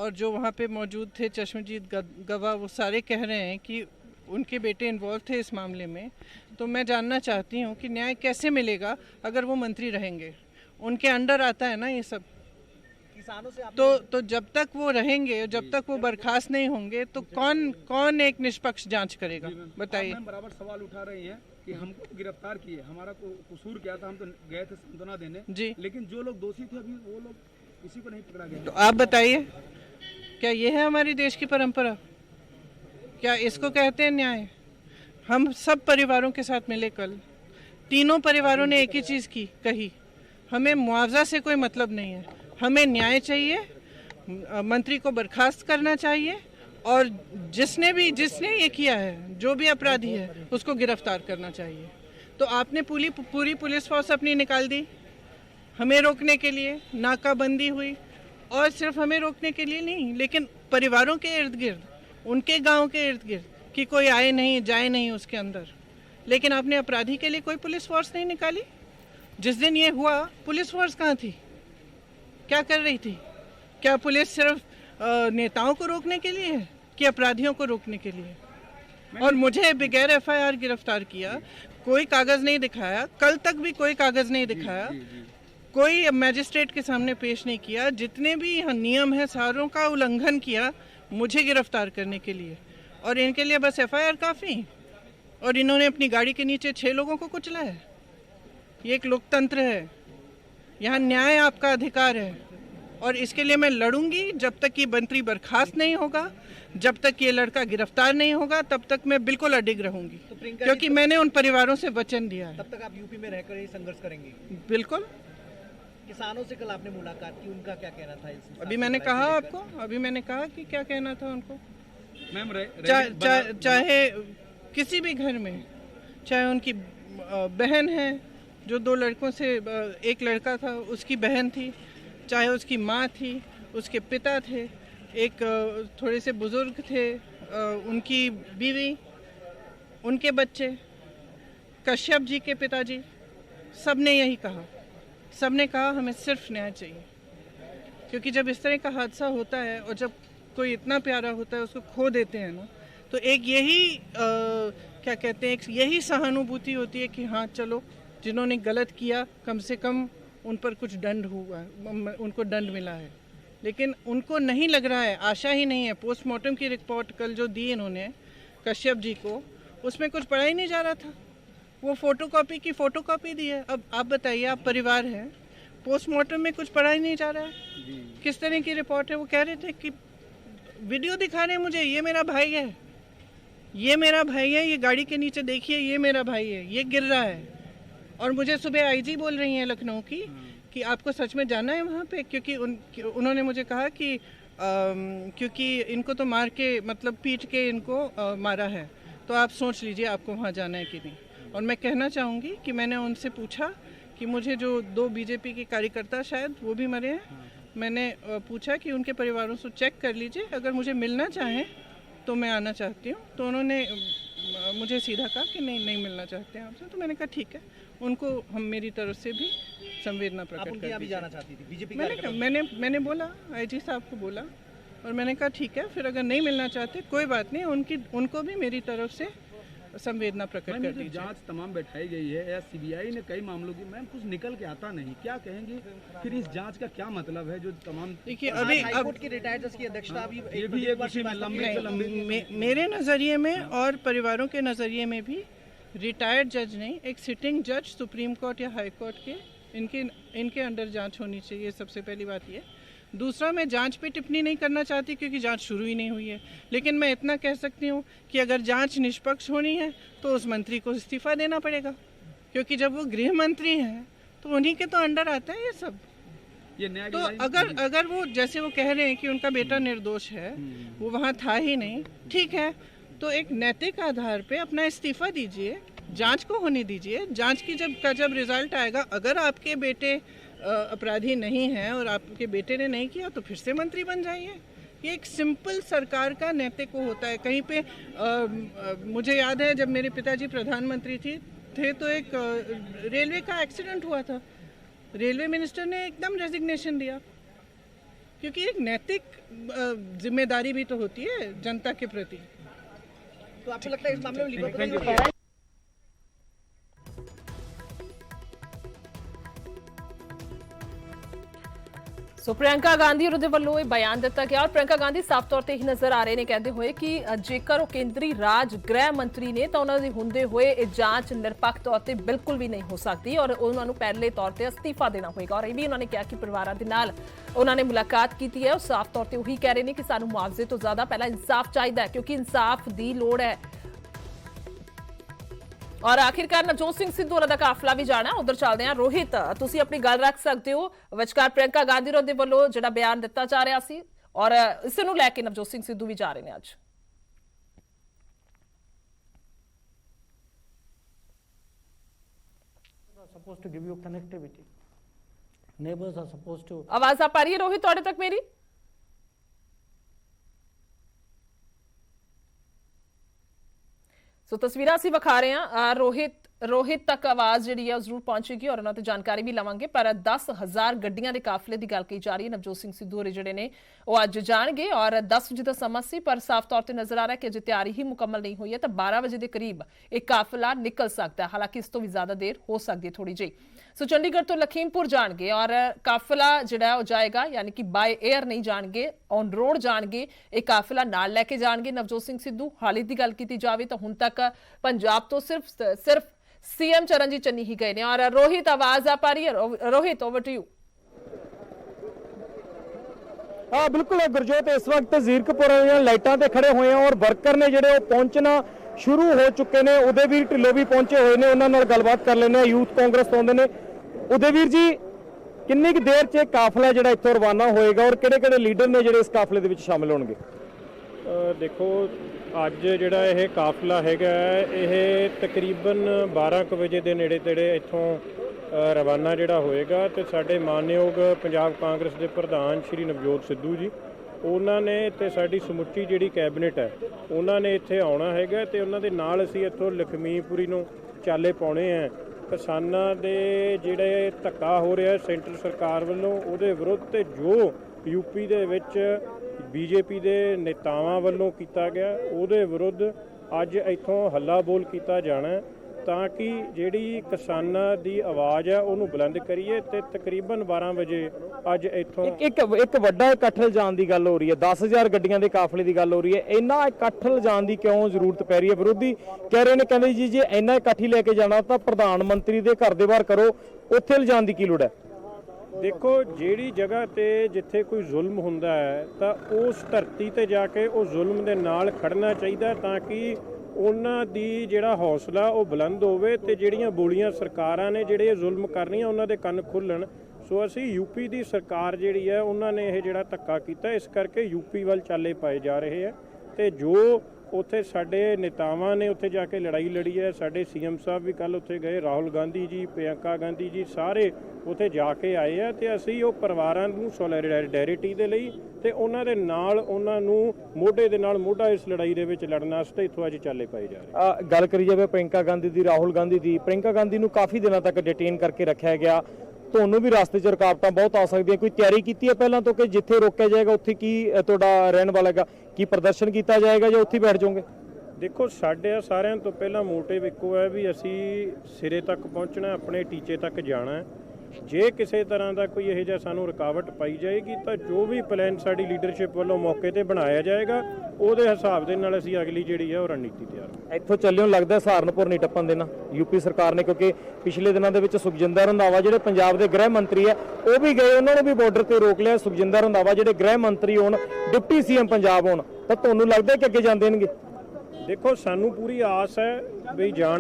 और जो वहाँ पे मौजूद थे चश्मदीद गवाह, वो सारे कह रहे हैं कि उनके बेटे इन्वॉल्व थे इस मामले में। तो मैं जानना चाहती हूँ कि न्याय कैसे मिलेगा अगर वो मंत्री रहेंगे, उनके अंडर आता है ना ये सब। किसानों से तो जब तक वो रहेंगे, जब तक वो बर्खास्त नहीं होंगे, तो कौन एक निष्पक्ष जांच करेगा, बताइए। मैम बराबर सवाल उठा रही हैं कि हमको गिरफ्तार किए, हमारा कसूर क्या था, हम तो गए थे सांत्वना देने जी, लेकिन जो लोग दोषी थे अभी वो लोग किसी को नहीं पकड़ा गया। तो आप बताइए, क्या ये है हमारी देश की परंपरा? क्या इसको कहते हैं न्याय? हम सब परिवारों के साथ मिले कल, तीनों परिवारों ने एक ही चीज़ कही, हमें मुआवजा से कोई मतलब नहीं है, हमें न्याय चाहिए, मंत्री को बर्खास्त करना चाहिए, और जिसने ये किया है, जो भी अपराधी है, उसको गिरफ्तार करना चाहिए। तो आपने पूरी पुलिस फोर्स अपनी निकाल दी हमें रोकने के लिए, नाकाबंदी हुई, और सिर्फ हमें रोकने के लिए नहीं, लेकिन परिवारों के इर्द गिर्द, उनके गांव के इर्द गिर्द, कि कोई आए नहीं जाए नहीं उसके अंदर। लेकिन आपने अपराधी के लिए कोई पुलिस फोर्स नहीं निकाली। जिस दिन ये हुआ, पुलिस फोर्स कहाँ थी, क्या कर रही थी? क्या पुलिस सिर्फ नेताओं को रोकने के लिए है कि अपराधियों को रोकने के लिए? और मुझे बगैर एफआईआर गिरफ्तार किया, कोई कागज नहीं दिखाया, कल तक भी कोई कागज नहीं दिखाया, कोई मैजिस्ट्रेट के सामने पेश नहीं किया, जितने भी नियम है सारों का उल्लंघन किया मुझे गिरफ्तार करने के लिए, और इनके लिए बस एफआईआर काफ़ी। और इन्होंने अपनी गाड़ी के नीचे 6 लोगों को कुचला है। ये एक लोकतंत्र है, यहाँ न्याय आपका अधिकार है, और इसके लिए मैं लड़ूंगी जब तक ये मंत्री बर्खास्त नहीं होगा, जब तक ये लड़का गिरफ्तार नहीं होगा, तब तक मैं बिल्कुल अडिग रहूंगी, क्योंकि मैंने उन परिवारों से वचन दिया है। तब तक आप यूपी में रहकर ही संघर्ष करेंगे? बिल्कुल। किसानों से कल आपने मुलाकात की, उनका क्या कहना था इस? अभी मैंने कहा कि क्या कहना था उनको। मैम चाहे किसी भी घर में, चाहे उनकी बहन है, जो 2 लड़कों से, एक लड़का था उसकी बहन थी, चाहे उसकी माँ थी, उसके पिता थे, एक थोड़े से बुजुर्ग थे, उनकी बीवी, उनके बच्चे, कश्यप जी के पिताजी, सब ने यही कहा। सब ने कहा हमें सिर्फ न्याय चाहिए, क्योंकि जब इस तरह का हादसा होता है और जब कोई इतना प्यारा होता है उसको खो देते हैं ना, तो एक यही क्या कहते हैं, यही सहानुभूति होती है कि हाँ चलो, जिन्होंने गलत किया कम से कम उन पर कुछ दंड हुआ, उनको दंड मिला है। लेकिन उनको नहीं लग रहा है, आशा ही नहीं है। पोस्टमार्टम की रिपोर्ट कल जो दी इन्होंने कश्यप जी को, उसमें कुछ पढ़ा ही नहीं जा रहा था, वो फोटोकॉपी की फोटोकॉपी दी है। अब आप बताइए, आप परिवार हैं, पोस्टमार्टम में कुछ पढ़ा ही नहीं जा रहा है, किस तरह की रिपोर्ट है? वो कह रहे थे कि वीडियो दिखा रहे हैं मुझे, ये मेरा भाई है, ये मेरा भाई है, ये गाड़ी के नीचे देखिए, ये मेरा भाई है, ये गिर रहा है। और मुझे सुबह आईजी बोल रही हैं लखनऊ की कि आपको सच में जाना है वहाँ पे, क्योंकि उन्होंने मुझे कहा कि क्योंकि इनको तो मार के, मतलब पीट के इनको मारा है, तो आप सोच लीजिए आपको वहाँ जाना है कि नहीं। और मैं कहना चाहूँगी कि मैंने उनसे पूछा कि मुझे जो 2 बीजेपी के कार्यकर्ता, शायद वो भी मरे हैं, मैंने पूछा कि उनके परिवारों से चेक कर लीजिए, अगर मुझे मिलना चाहें तो मैं आना चाहती हूँ। तो उन्होंने मुझे सीधा कहा कि नहीं मिलना चाहते हैं आपसे। तो मैंने कहा ठीक है, उनको हम मेरी तरफ से भी संवेदना प्रकट कर दीजिए। जाना चाहती थी बीजेपी? मैंने बोला, आईजी साहब को बोला, और मैंने कहा ठीक है, फिर अगर नहीं मिलना चाहते कोई बात नहीं, उनको भी मेरी तरफ से संवेदना प्रकट कर दीजिए। जांच तमाम बैठाई गई है या सीबीआई ने कई मामलों की, मैम कुछ निकल के आता नहीं, क्या कहेंगे फिर इस जांच का क्या मतलब है? जो तमाम, देखिए, अभी हाईकोर्ट की रिटायर्ड जज की अध्यक्षता अभी ये भी एक उसी में लंबे मेरे नज़रिए में और परिवारों के नज़रिए में भी रिटायर्ड जज नहीं, एक सिटिंग जज सुप्रीम कोर्ट या हाई कोर्ट के, इनके अंडर जांच होनी चाहिए। सबसे पहली बात ये। दूसरा, मैं जांच पे टिप्पणी नहीं करना चाहती क्योंकि जांच शुरू ही नहीं हुई है, लेकिन मैं इतना कह सकती हूँ कि अगर जांच निष्पक्ष होनी है तो उस मंत्री को इस्तीफा देना पड़ेगा, क्योंकि जब वो गृह मंत्री हैं तो उन्हीं के तो अंडर आता है ये सब। तो अगर वो, जैसे वो कह रहे हैं कि उनका बेटा निर्दोष है, वो वहाँ था ही नहीं, ठीक है, तो एक नैतिक आधार पे अपना इस्तीफा दीजिए, जांच को होने दीजिए। जांच की जब रिजल्ट आएगा, अगर आपके बेटे अपराधी नहीं है और आपके बेटे ने नहीं किया, तो फिर से मंत्री बन जाइए। ये एक सिंपल सरकार का नैतिक वो होता है। कहीं पे मुझे याद है जब मेरे पिताजी प्रधानमंत्री थे तो एक रेलवे का एक्सीडेंट हुआ था, रेलवे मिनिस्टर ने एकदम रेजिग्नेशन दिया, क्योंकि एक नैतिक जिम्मेदारी भी तो होती है जनता के प्रति। तो आपको लगता है इस मामले में लिबरल हो रहा है? ਸੋ ਪ੍ਰਿयंका ਗਾਂਧੀ ਉਹਨਾਂ ਦੇ ਵੱਲੋਂ ਇਹ ਬਿਆਨ ਦਿੱਤਾ ਗਿਆ ਔਰ ਪ੍ਰਿयंका ਗਾਂਧੀ ਸਾਫ਼ ਤੌਰ ਤੇ ਹੀ ਨਜ਼ਰ ਆ ਰਹੇ ਨੇ ਕਹਿੰਦੇ ਹੋਏ ਕਿ ਜੇਕਰ ਉਹ ਕੇਂਦਰੀ ਰਾਜ ਗ੍ਰਹਿ ਮੰਤਰੀ ਨੇ ਤਾਂ ਉਹਨਾਂ ਦੇ ਹੁੰਦੇ ਹੋਏ ਇਹ ਜਾਂਚ ਨਿਰਪੱਖ ਤੌਰ ਤੇ ਬਿਲਕੁਲ ਵੀ ਨਹੀਂ ਹੋ ਸਕਦੀ ਔਰ ਉਹਨਾਂ ਨੂੰ ਪਹਿਲੇ ਤੌਰ ਤੇ ਅਸਤੀਫਾ ਦੇਣਾ ਹੋਏਗਾ ਔਰ ਇਹ ਵੀ ਉਹਨਾਂ ਨੇ ਕਿਹਾ ਕਿ ਪਰਿਵਾਰਾਂ ਦੇ ਨਾਲ ਉਹਨਾਂ ਨੇ ਮੁਲਾਕਾਤ ਕੀਤੀ ਹੈ ਉਹ ਸਾਫ਼ ਤੌਰ ਤੇ ਉਹੀ ਕਹਿ ਰਹੇ ਨੇ ਕਿ ਸਾਨੂੰ ਮੁਆਵਜ਼ੇ ਤੋਂ ਜ਼ਿਆਦਾ ਪਹਿਲਾਂ ਇਨਸਾਫ ਚਾਹੀਦਾ ਹੈ ਕਿਉਂਕਿ ਇਨਸਾਫ ਦੀ ਲੋੜ ਹੈ। और आखिरकार नवजोत सिंह सिद्धू होरां दा काफला भी जाना उधर चलदे हैं। रोहित तुसीं अपनी गल रख सकते हो विचकार प्रियंका गांधी होरां दे वल्लों जिहड़ा बयान दिता जा रहा सी और इस नूं लैके नवजोत सिंह सिद्धू भी जा रहे हैं अज। supposed to give you connectivity. Neighbors are supposed to. आवाज आ पा रही है रोहित तुहाडे तक मेरी? सो तस्वीरां ਅਸੀਂ ਵਿਖਾ ਰਹੇ ਹਾਂ रोहित तक आवाज जी है जरूर पहुंचेगी और उन्होंने जानकारी भी लवांगे पर 10,000 गड्डियां के काफिले की गल की जा रही है। नवजोत सिंह सिद्धू होरे जिहड़े ने वो अज जाणगे और 10 बजे का समा सी पर साफ तौर पर नजर आ रहा है कि अजे तैयारी ही मुकम्मल नहीं हुई है तो 12 बजे के करीब एक काफिला निकल सकता है। हालांकि इस तो भी ज्यादा देर हो सकती है थोड़ी जी। सो चंडीगढ़ तो लखीमपुर जाणगे और काफिला जिहड़ा वो जाएगा यानी कि बाय एयर नहीं जाणगे ऑन रोड जाणगे एक काफिला नाल लैके जाणगे नवजोत सिंह सिद्धू। हाल ही की गल की जाए तो हुण तक पंजाब तो सिर्फ सीएम चरणजीत चन्नी ही गए ने और रोहित आवाज आ पा रही है? Rohit over to you. हाँ बिल्कुल गुरजोत इस वक्त जीरकपुर लाइटां ते खड़े हुए हैं और वर्कर ने जिहड़े पहुंचना शुरू हो चुके ने। उदयवीर ढिल्लों भी पहुंचे हुए ने उन्हां नाल गलबात कर लेने यूथ कांग्रेस तो आउंदे ने। उदयवीर जी किन्नी क देर च काफला जिहड़ा इत्थों रवाना होएगा और किहड़े-किहड़े लीडर ने जिहड़े इस काफले दे विच शामिल होणगे? देखो ਅੱਜ ਜਿਹੜਾ ਇਹ ਕਾਫਲਾ ਹੈਗਾ ਇਹ ਤਕਰੀਬਨ 12 ਵਜੇ ਦੇ ਨੇੜੇ ਤੇੜੇ ਇੱਥੋਂ ਰਵਾਨਾ ਜਿਹੜਾ ਹੋਏਗਾ ਤੇ ਸਾਡੇ ਮਾਨਯੋਗ ਪੰਜਾਬ ਕਾਂਗਰਸ ਦੇ ਪ੍ਰਧਾਨ ਸ਼੍ਰੀ ਨਵਜੋਤ ਸਿੱਧੂ ਜੀ ਉਹਨਾਂ ਨੇ ਤੇ ਸਾਡੀ ਸਮੁੱਚੀ ਜਿਹੜੀ ਕੈਬਨਿਟ ਹੈ ਉਹਨਾਂ ਨੇ ਇੱਥੇ ਆਉਣਾ ਹੈਗਾ ਤੇ ਉਹਨਾਂ ਦੇ ਨਾਲ ਅਸੀਂ ਇੱਥੋਂ ਲਖਮੀਪੁਰੀ ਨੂੰ ਚਾਲੇ ਪਾਉਣੇ ਆ। ਕਿਸਾਨਾਂ ਦੇ ਜਿਹੜੇ ਧੱਕਾ ਹੋ ਰਿਹਾ ਸੈਂਟਰ ਸਰਕਾਰ ਵੱਲੋਂ ਉਹਦੇ ਵਿਰੁੱਧ ਤੇ ਜੋ यूपी ਦੇ ਵਿੱਚ बीजेपी ਦੇ ਨੇਤਾਵਾਂ ਵੱਲੋਂ ਕੀਤਾ ਗਿਆ ਉਹਦੇ ਵਿਰੁੱਧ ਅੱਜ ਇੱਥੋਂ ਹੱਲਾ ਬੋਲ ਕੀਤਾ ਜਾਣਾ ਤਾਂ ਕਿ ਜਿਹੜੀ ਕਿਸਾਨਾਂ ਦੀ ਆਵਾਜ਼ ਹੈ ਉਹਨੂੰ ਬੁਲੰਦ ਕਰੀਏ ਤੇ ਤਕਰੀਬਨ 12 ਵਜੇ ਅੱਜ ਇੱਥੋਂ ਇੱਕ ਵੱਡਾ ਇਕੱਠ ਲਿਜਾਣ ਦੀ ਗੱਲ ਹੋ ਰਹੀ ਹੈ। 10,000 ਗੱਡੀਆਂ ਦੇ ਕਾਫਲੇ ਦੀ ਗੱਲ ਹੋ ਰਹੀ ਹੈ। ਇੰਨਾ ਇਕੱਠ ਲਿਜਾਣ ਦੀ ਕਿਉਂ ਜ਼ਰੂਰਤ ਪੈ ਰਹੀ ਹੈ? ਵਿਰੋਧੀ ਕਹਿ ਰਹੇ ਨੇ ਕਹਿੰਦੇ ਜੀ ਜੇ ਇੰਨਾ ਇਕੱਠੀ ਲੈ ਕੇ ਜਾਣਾ ਤਾਂ ਪ੍ਰਧਾਨ ਮੰਤਰੀ ਦੇ ਘਰ ਦੇ ਬਾਹਰ ਕਰੋ ਉੱਥੇ ਲਿਜਾਣ ਦੀ ਕੀ ਲੋੜ ਹੈ? देखो ਜਿਹੜੀ ਜਗ੍ਹਾ ਤੇ ਜਿੱਥੇ ਕੋਈ ਜ਼ੁਲਮ ਹੁੰਦਾ ਹੈ ਤਾਂ ਉਸ ਧਰਤੀ ਤੇ ਜਾ ਕੇ ਉਹ ਜ਼ੁਲਮ ਦੇ ਨਾਲ ਖੜਨਾ ਚਾਹੀਦਾ ਤਾਂ ਕਿ ਉਹਨਾਂ ਦੀ ਜਿਹੜਾ ਹੌਸਲਾ ਉਹ ਬੁਲੰਦ ਹੋਵੇ ਤੇ ਜਿਹੜੀਆਂ ਬੋਲੀਆਂ ਸਰਕਾਰਾਂ ਨੇ ਜਿਹੜੇ ਜ਼ੁਲਮ ਕਰ ਰਹੀਆਂ ਉਹਨਾਂ ਦੇ ਕੰਨ ਖੁੱਲਣ। ਸੋ ਅਸੀਂ ਯੂਪੀ ਦੀ ਸਰਕਾਰ ਜਿਹੜੀ ਹੈ ਉਹਨਾਂ ਨੇ ਇਹ ਜਿਹੜਾ ਧੱਕਾ ਕੀਤਾ ਇਸ ਕਰਕੇ ਯੂਪੀ ਵੱਲ ਚਾਲੇ ਪਾਏ ਜਾ ਰਹੇ ਹੈ ਤੇ ਜੋ ਉੱਥੇ ਸਾਡੇ ਨੇਤਾਵਾਂ ਨੇ ਉੱਥੇ ਜਾ ਕੇ ਲੜਾਈ ਲੜੀ ਹੈ। ਸਾਡੇ ਸੀਐਮ ਸਾਹਿਬ ਵੀ ਕੱਲ ਉੱਥੇ ਗਏ, ਰਾਹੁਲ ਗਾਂਧੀ ਜੀ, ਪ੍ਰਿयंका ਗਾਂਧੀ ਜੀ ਸਾਰੇ ਉੱਥੇ ਜਾ ਕੇ ਆਏ ਆ ਤੇ ਅਸੀਂ ਉਹ ਪਰਿਵਾਰਾਂ ਨੂੰ ਸੋਲੀਡੈਰਿਟੀ ਦੇ ਲਈ ਤੇ ਉਹਨਾਂ ਦੇ ਨਾਲ ਉਹਨਾਂ ਨੂੰ ਮੋਢੇ ਦੇ ਨਾਲ ਮੋਢਾ ਇਸ ਲੜਾਈ ਦੇ ਵਿੱਚ ਲੜਨ ਵਾਸਤੇ ਇੱਥੋਂ ਅੱਜ ਚਾਲੇ ਪਾਏ ਜਾ ਰਹੇ। ਗੱਲ ਕਰੀ ਜਾਵੇ ਪ੍ਰਿयंका ਗਾਂਧੀ ਦੀ, ਰਾਹੁਲ ਗਾਂਧੀ ਦੀ। ਪ੍ਰਿयंका ਗਾਂਧੀ ਨੂੰ ਕਾਫੀ ਦਿਨਾਂ ਤੱਕ ਡਿਟੇਨ ਕਰਕੇ ਰੱਖਿਆ ਗਿਆ। ਤੁਹਾਨੂੰ ਵੀ ਰਸਤੇ 'ਚ ਰੁਕਾਵਟਾਂ ਬਹੁਤ ਆ ਸਕਦੀਆਂ। ਕੋਈ ਤਿਆਰੀ ਕੀਤੀ ਹੈ ਪਹਿਲਾਂ ਤੋਂ ਕਿ ਜਿੱਥੇ ਰੋਕਿਆ ਜਾਏਗਾ ਉੱਥੇ ਕੀ ਤੁਹਾਡਾ ਰਹਿਣ ਵਾਲਾ ਹੈਗਾ? ਕੀ ਪ੍ਰਦਰਸ਼ਨ ਕੀਤਾ ਜਾਏਗਾ ਜਾਂ ਉੱਥੇ ਬੈਠ ਜਾਓਗੇ? ਦੇਖੋ ਸਾਡੇ ਸਾਰਿਆਂ ਤੋਂ ਪਹਿਲਾਂ ਮੋਟਿਵ ਇੱਕੋ ਹੈ ਵੀ ਅਸੀਂ ਸਿਰੇ ਤੱਕ ਪਹੁੰਚਣਾ, ਆਪਣੇ ਟੀਚੇ ਤੱਕ ਜਾਣਾ। ਜੇ ਕਿਸੇ ਤਰ੍ਹਾਂ ਦਾ ਕੋਈ ਇਹੋ ਜਿਹਾ ਸਾਨੂੰ ਰੁਕਾਵਟ ਪਾਈ ਜਾਏਗੀ ਤਾਂ ਜੋ ਵੀ ਪਲਾਨ ਸਾਡੀ ਲੀਡਰਸ਼ਿਪ ਵੱਲੋਂ ਮੌਕੇ ਤੇ ਬਣਾਇਆ ਜਾਏਗਾ ਉਹਦੇ ਹਿਸਾਬ ਦੇ ਨਾਲ ਅਸੀਂ ਅਗਲੀ ਜਿਹੜੀ ਹੈ ਉਹ ਰਣਨੀਤੀ ਤਿਆਰ। ਇੱਥੋਂ ਚੱਲਿਓ ਲੱਗਦਾ ਸਹਾਰਨਪੁਰ ਨਹੀਂ ਟੱਪਣ ਦੇਣਾ ਯੂਪੀ ਸਰਕਾਰ ਨੇ, ਕਿਉਂਕਿ ਪਿਛਲੇ ਦਿਨਾਂ ਦੇ ਵਿੱਚ ਸੁਖਜਿੰਦਰ ਰੰਧਾਵਾ ਜਿਹੜੇ ਪੰਜਾਬ ਦੇ ਗ੍ਰਹਿ ਮੰਤਰੀ ਹੈ ਉਹ ਵੀ ਗਏ, ਉਹਨਾਂ ਨੂੰ ਵੀ ਬਾਰਡਰ ਤੇ ਰੋਕ ਲਿਆ। ਸੁਖਜਿੰਦਰ ਰੰਧਾਵਾ ਜਿਹੜੇ ਗ੍ਰਹਿ ਮੰਤਰੀ ਹੋਣ, ਡਿਪਟੀ ਸੀਐਮ ਪੰਜਾਬ ਹੋਣ, ਤਾਂ ਤੁਹਾਨੂੰ ਲੱਗਦਾ ਕਿ ਅੱਗੇ ਜਾਂਦੇ ਨੇਗੇ? ਦੇਖੋ ਸਾਨੂੰ ਪੂਰੀ ਆਸ ਹੈ ਵੀ ਜਾਣ